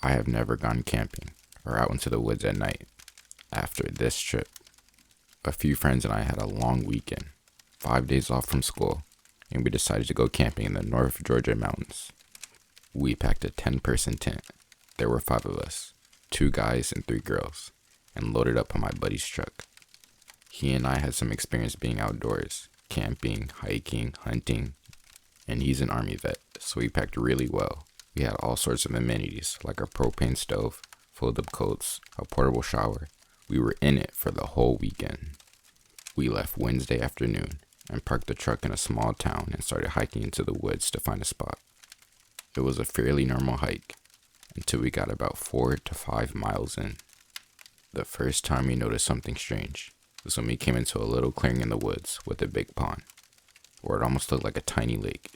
I have never gone camping or out into the woods at night. After this trip, a few friends and I had a long weekend, 5 days off from school, and we decided to go camping in the North Georgia mountains. We packed a 10-person tent. There were 5 of us, 2 guys and 3 girls, and loaded up on my buddy's truck. He and I had some experience being outdoors, camping, hiking, hunting, and he's an army vet, so we packed really well. We had all sorts of amenities, like a propane stove, fold-up coats, a portable shower. We were in it for the whole weekend. We left Wednesday afternoon and parked the truck in a small town and started hiking into the woods to find a spot. It was a fairly normal hike until we got about 4 to 5 miles in. The first time we noticed something strange was when we came into a little clearing in the woods with a big pond, or it almost looked like a tiny lake.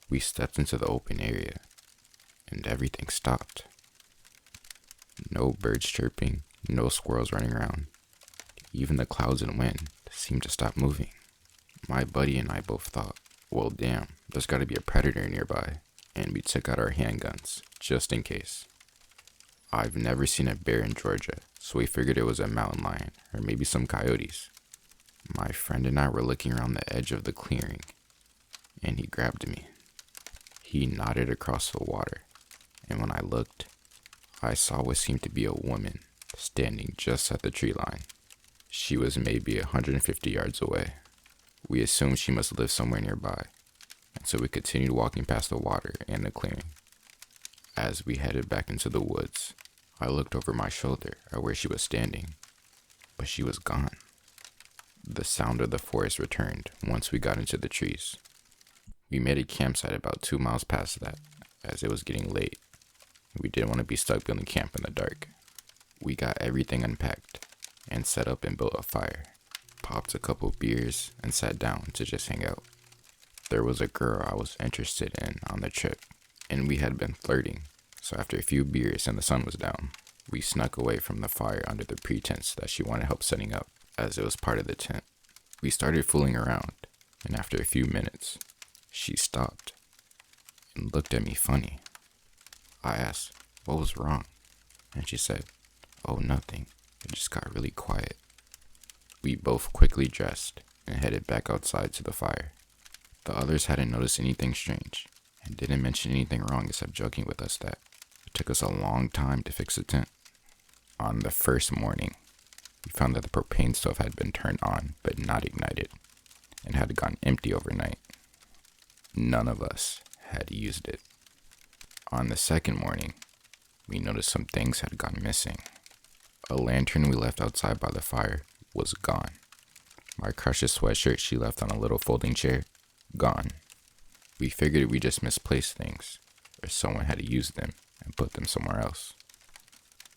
We stepped into the open area, and everything stopped. No birds chirping, no squirrels running around. Even the clouds and wind seemed to stop moving. My buddy and I both thought, well damn, there's gotta be a predator nearby, and we took out our handguns, just in case. I've never seen a bear in Georgia, so we figured it was a mountain lion, or maybe some coyotes. My friend and I were looking around the edge of the clearing, and he grabbed me. He nodded across the water, and when I looked, I saw what seemed to be a woman standing just at the tree line. She was maybe 150 yards away. We assumed she must live somewhere nearby, and so we continued walking past the water and the clearing. As we headed back into the woods, I looked over my shoulder at where she was standing, but she was gone. The sound of the forest returned once we got into the trees. We made a campsite about 2 miles past that, as it was getting late. We didn't want to be stuck building camp in the dark. We got everything unpacked and set up and built a fire, popped a couple beers, and sat down to just hang out. There was a girl I was interested in on the trip, and we had been flirting, so after a few beers and the sun was down, we snuck away from the fire under the pretense that she wanted help setting up, as it was part of the tent. We started fooling around, and after a few minutes, she stopped and looked at me funny. I asked, what was wrong? And she said, oh, nothing. It just got really quiet. We both quickly dressed and headed back outside to the fire. The others hadn't noticed anything strange and didn't mention anything wrong except joking with us that it took us a long time to fix the tent. On the first morning, we found that the propane stove had been turned on but not ignited and had gone empty overnight. None of us had used it. On the second morning, we noticed some things had gone missing. A lantern we left outside by the fire was gone. My crush's sweatshirt she left on a little folding chair, gone. We figured we just misplaced things, or someone had used them and put them somewhere else.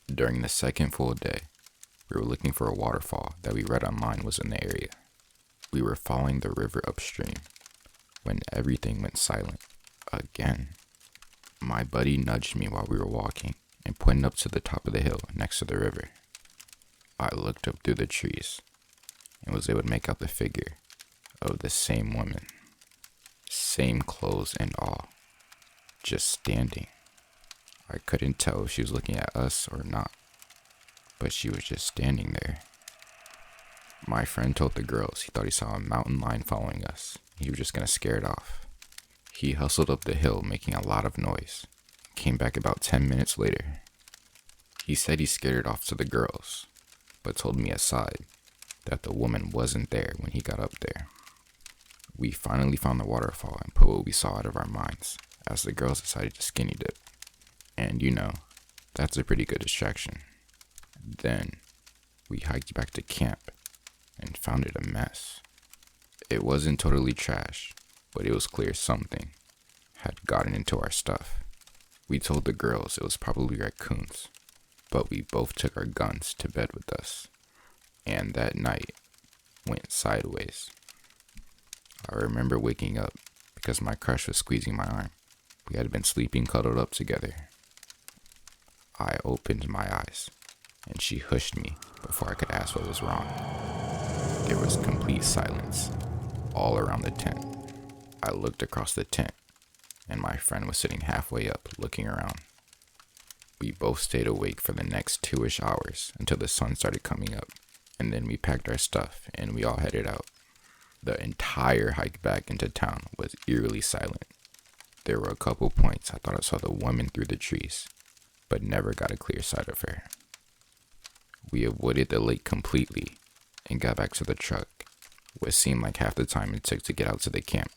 During the second full day, we were looking for a waterfall that we read online was in the area. We were following the river upstream when everything went silent again. My buddy nudged me while we were walking and pointed up to the top of the hill next to the river. I looked up through the trees and was able to make out the figure of the same woman. Same clothes and all, just standing. I couldn't tell if she was looking at us or not, but she was just standing there. My friend told the girls he thought he saw a mountain lion following us. He was just gonna scare it off. He hustled up the hill making a lot of noise, came back about 10 minutes later. He said he scared it off to the girls, but told me aside that the woman wasn't there when he got up there. We finally found the waterfall and put what we saw out of our minds as the girls decided to skinny dip. And that's a pretty good distraction. Then we hiked back to camp and found it a mess. It wasn't totally trash, but it was clear something had gotten into our stuff. We told the girls it was probably raccoons, but we both took our guns to bed with us, and that night went sideways. I remember waking up because my crush was squeezing my arm. We had been sleeping cuddled up together. I opened my eyes, and she hushed me before I could ask what was wrong. There was complete silence all around the tent. I looked across the tent, and my friend was sitting halfway up looking around. We both stayed awake for the next 2-ish hours until the sun started coming up, and then we packed our stuff and we all headed out. The entire hike back into town was eerily silent. There were a couple points I thought I saw the woman through the trees, but never got a clear sight of her. We avoided the lake completely and got back to the truck, what seemed like half the time it took to get out to the camp.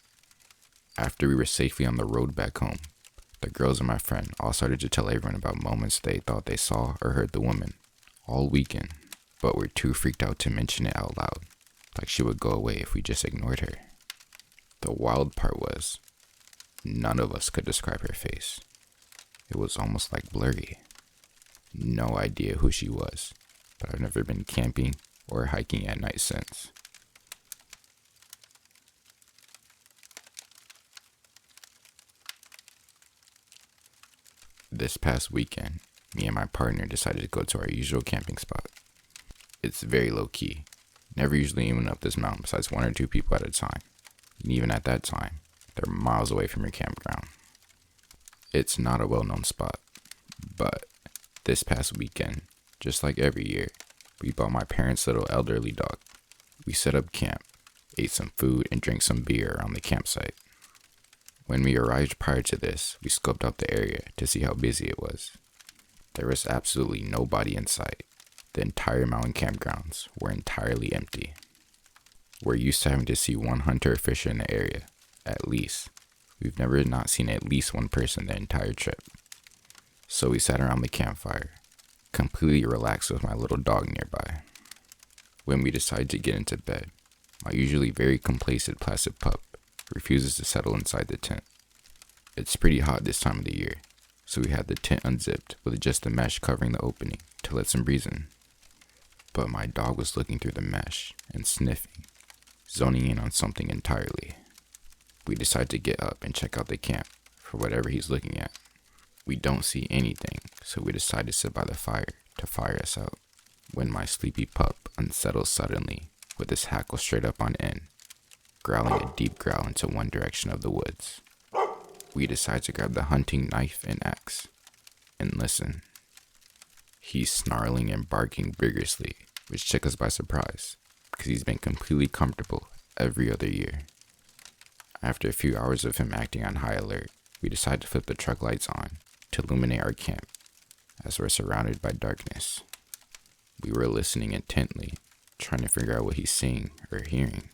After we were safely on the road back home, the girls and my friend all started to tell everyone about moments they thought they saw or heard the woman all weekend, but were too freaked out to mention it out loud, like she would go away if we just ignored her. The wild part was, none of us could describe her face. It was almost like blurry. No idea who she was, but I've never been camping or hiking at night since. This past weekend, me and my partner decided to go to our usual camping spot. It's very low key. Never usually even up this mountain besides 1 or 2 people at a time. And even at that time, they're miles away from your campground. It's not a well-known spot, but this past weekend, just like every year, we bought my parents' little elderly dog. We set up camp, ate some food, and drank some beer around the campsite. When we arrived prior to this, we scoped out the area to see how busy it was. There was absolutely nobody in sight. The entire mountain campgrounds were entirely empty. We're used to having to see one hunter or fisher in the area, at least. We've never not seen at least one person the entire trip. So we sat around the campfire, completely relaxed with my little dog nearby. When we decided to get into bed, my usually very complacent placid pup refuses to settle inside the tent. It's pretty hot this time of the year, so we had the tent unzipped with just the mesh covering the opening to let some breeze in. But my dog was looking through the mesh and sniffing, zoning in on something entirely. We decide to get up and check out the camp for whatever he's looking at. We don't see anything, so we decide to sit by the fire to fire us out. When my sleepy pup unsettles suddenly with his hackle straight up on end, growling a deep growl into one direction of the woods. We decide to grab the hunting knife and axe and listen. He's snarling and barking vigorously, which took us by surprise because he's been completely comfortable every other year. After a few hours of him acting on high alert, we decide to flip the truck lights on to illuminate our camp as we're surrounded by darkness. We were listening intently, trying to figure out what he's seeing or hearing.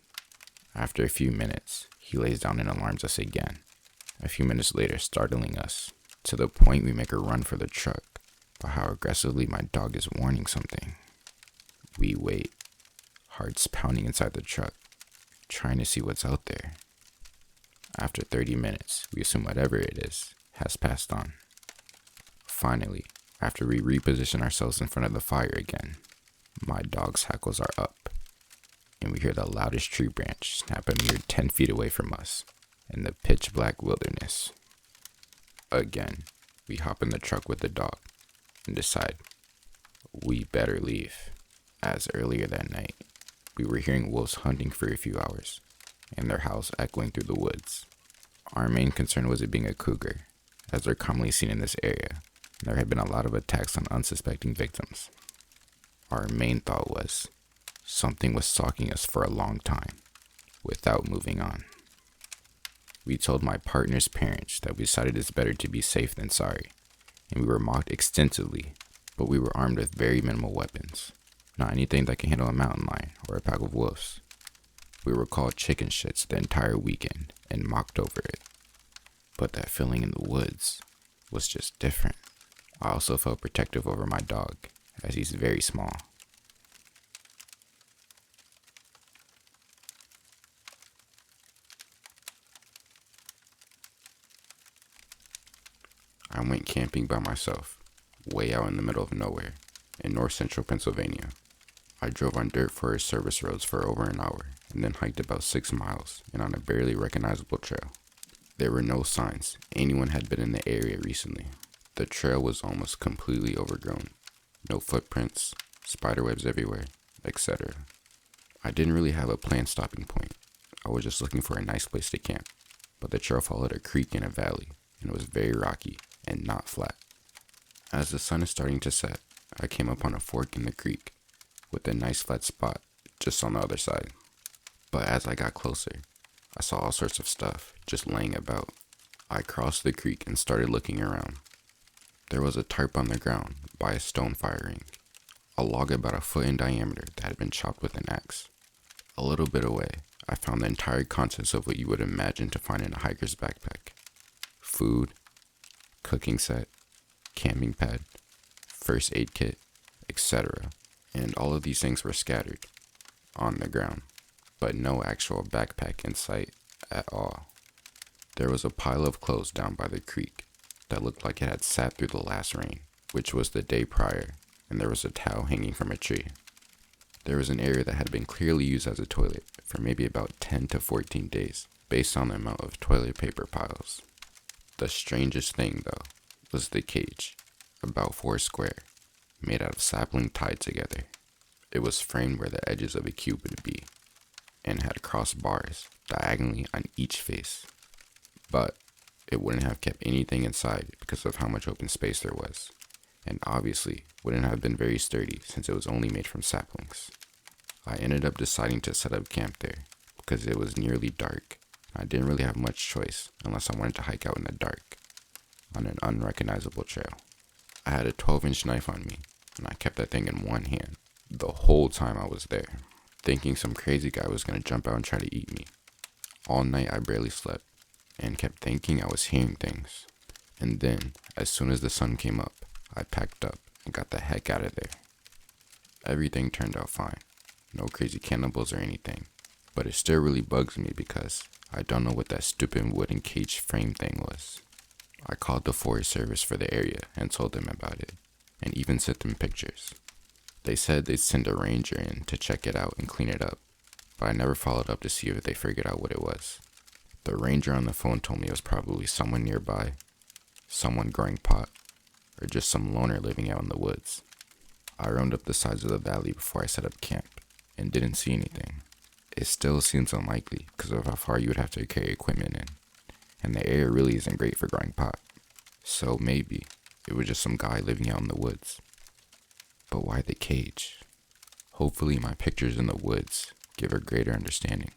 After a few minutes, he lays down and alarms us again, a few minutes later startling us, to the point we make a run for the truck, by how aggressively my dog is warning something. We wait, hearts pounding inside the truck, trying to see what's out there. After 30 minutes, we assume whatever it is has passed on. Finally, after we reposition ourselves in front of the fire again, my dog's hackles are up, and we hear the loudest tree branch snap a mere 10 feet away from us in the pitch black wilderness. Again, we hop in the truck with the dog and decide we better leave, as earlier that night, we were hearing wolves hunting for a few hours, and their howls echoing through the woods. Our main concern was it being a cougar, as they're commonly seen in this area, and there had been a lot of attacks on unsuspecting victims. Our main thought was, something was stalking us for a long time, without moving on. We told my partner's parents that we decided it's better to be safe than sorry, and we were mocked extensively, but we were armed with very minimal weapons, not anything that can handle a mountain lion or a pack of wolves. We were called chicken shits the entire weekend and mocked over it. But that feeling in the woods was just different. I also felt protective over my dog, as he's very small. I went camping by myself, way out in the middle of nowhere, in north central Pennsylvania. I drove on dirt forest service roads for over an hour, and then hiked about 6 miles and on a barely recognizable trail. There were no signs anyone had been in the area recently. The trail was almost completely overgrown. No footprints, spiderwebs everywhere, etc. I didn't really have a planned stopping point. I was just looking for a nice place to camp, but the trail followed a creek in a valley, and it was very rocky and not flat. As the sun is starting to set, I came upon a fork in the creek with a nice flat spot just on the other side. But as I got closer, I saw all sorts of stuff just laying about. I crossed the creek and started looking around. There was a tarp on the ground by a stone fire ring, a log about a foot in diameter that had been chopped with an axe. A little bit away, I found the entire contents of what you would imagine to find in a hiker's backpack. Food, cooking set, camping pad, first aid kit, etc. And all of these things were scattered on the ground, but no actual backpack in sight at all. There was a pile of clothes down by the creek that looked like it had sat through the last rain, which was the day prior, and there was a towel hanging from a tree. There was an area that had been clearly used as a toilet for maybe about 10 to 14 days, based on the amount of toilet paper piles. The strangest thing, though, was the cage, about 4 square, made out of sapling tied together. It was framed where the edges of a cube would be, and had crossed bars diagonally on each face. But it wouldn't have kept anything inside because of how much open space there was, and obviously wouldn't have been very sturdy since it was only made from saplings. I ended up deciding to set up camp there because it was nearly dark. I didn't really have much choice unless I wanted to hike out in the dark on an unrecognizable trail. I had a 12-inch knife on me, and I kept that thing in one hand the whole time I was there, thinking some crazy guy was going to jump out and try to eat me. All night I barely slept, and kept thinking I was hearing things. And then, as soon as the sun came up, I packed up and got the heck out of there. Everything turned out fine. No crazy cannibals or anything. But it still really bugs me because I don't know what that stupid wooden cage frame thing was. I called the Forest Service for the area and told them about it, and even sent them pictures. They said they'd send a ranger in to check it out and clean it up, but I never followed up to see if they figured out what it was. The ranger on the phone told me it was probably someone nearby, someone growing pot, or just some loner living out in the woods. I roamed up the sides of the valley before I set up camp, and didn't see anything. It still seems unlikely because of how far you would have to carry equipment in, and the area really isn't great for growing pot. So maybe it was just some guy living out in the woods. But why the cage? Hopefully my pictures in the woods give a greater understanding.